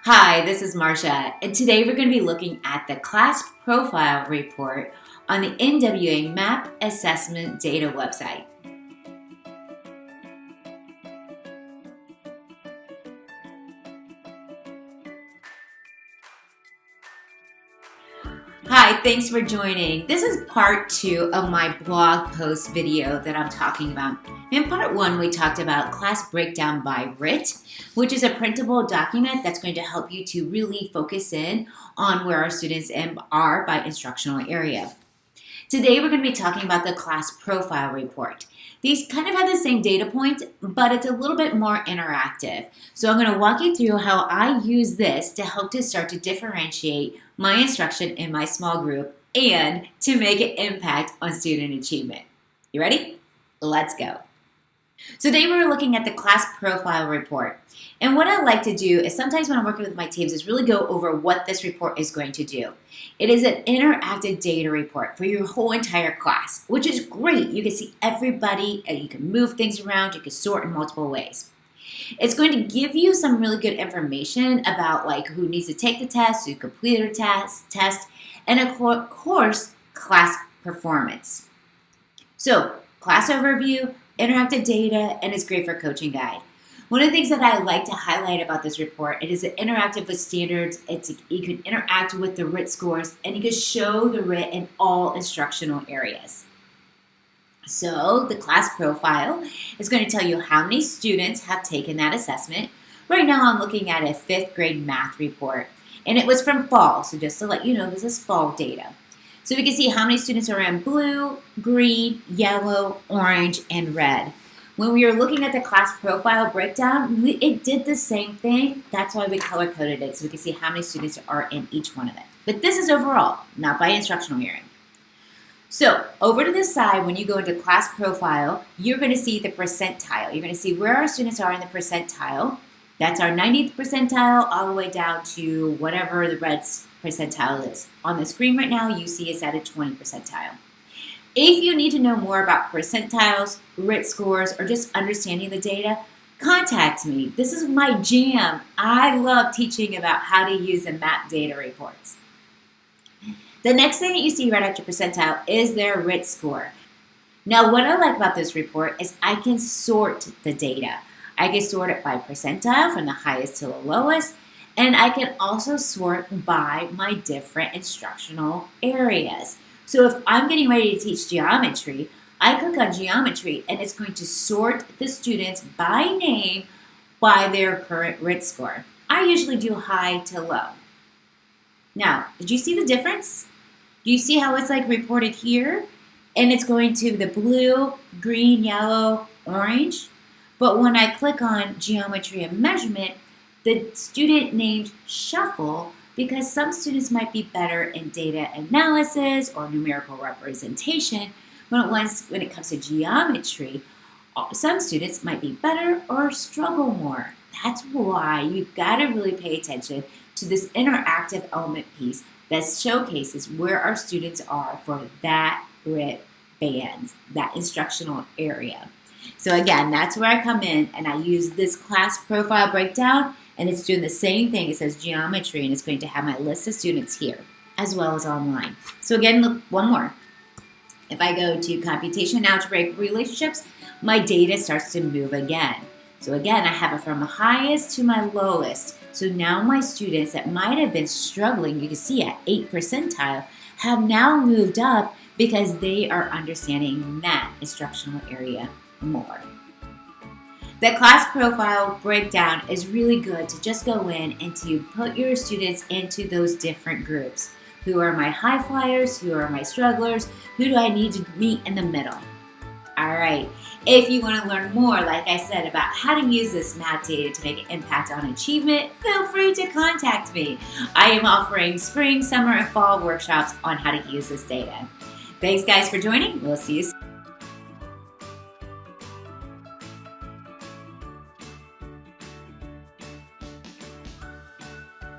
Hi, this is Marcia, and today we're going to be looking at the class profile report on the NWA MAP Assessment Data website. Hi, thanks for joining. This is part 2 of my blog post video that I'm talking about. In part 1, we talked about class breakdown by RIT, which is a printable document that's going to help you to really focus in on where our students are by instructional area. Today, we're going to be talking about the class profile report. These kind of have the same data points, but it's a little bit more interactive. So I'm going to walk you through how I use this to help to start to differentiate my instruction in my small group and to make an impact on student achievement. You ready? Let's go. So today we're looking at the class profile report. And what I like to do is sometimes when I'm working with my teams is really go over what this report is going to do. It is an interactive data report for your whole entire class, which is great. You can see everybody, and you can move things around, you can sort in multiple ways. It's going to give you some really good information about like who needs to take the test, who completed a test, and of course, class performance. So, class overview, interactive data, and it's great for coaching guide. One of the things that I like to highlight about this report, it is interactive with standards. You can interact with the RIT scores, and you can show the RIT in all instructional areas. So the class profile is going to tell you how many students have taken that assessment. Right now I'm looking at a 5th grade math report, and it was from fall, so just to let you know, this is fall data. So we can see how many students are in blue, green, yellow, orange, and red. When we were looking at the class profile breakdown, it did the same thing. That's why we color-coded it, so we can see how many students are in each one of them. But this is overall, not by instructional area. So over to the side, when you go into class profile, you're going to see the percentile. You're going to see where our students are in the percentile. That's our 90th percentile all the way down to whatever the red percentile is. On the screen right now, you see it's at a 20 percentile. If you need to know more about percentiles, RIT scores, or just understanding the data, contact me. This is my jam. I love teaching about how to use the MAP data reports. The next thing that you see right after percentile is their RIT score. Now, what I like about this report is I can sort the data. I can sort it by percentile from the highest to the lowest, and I can also sort by my different instructional areas. So if I'm getting ready to teach geometry, I click on geometry and it's going to sort the students by name by their current RIT score. I usually do high to low. Now, did you see the difference? Do you see how it's like reported here? And it's going to the blue, green, yellow, orange. But when I click on geometry and measurement, the student names shuffle because some students might be better in data analysis or numerical representation. When it comes to geometry, some students might be better or struggle more. That's why you've got to really pay attention to this interactive element piece that showcases where our students are for that RIT band, that instructional area. So again, that's where I come in and I use this class profile breakdown, and it's doing the same thing. It says geometry, and it's going to have my list of students here as well as online. So again, look, one more. If I go to computation algebraic relationships, my data starts to move again. So again, I have it from the highest to my lowest. So now my students that might have been struggling, you can see at 8 percentile, have now moved up because they are understanding that instructional area more. The class profile breakdown is really good to just go in and to put your students into those different groups. Who are my high flyers? Who are my strugglers? Who do I need to meet in the middle? All right. If you want to learn more, like I said, about how to use this MAP data to make an impact on achievement, feel free to contact me. I am offering spring, summer, and fall workshops on how to use this data. Thanks, guys, for joining. We'll see you soon.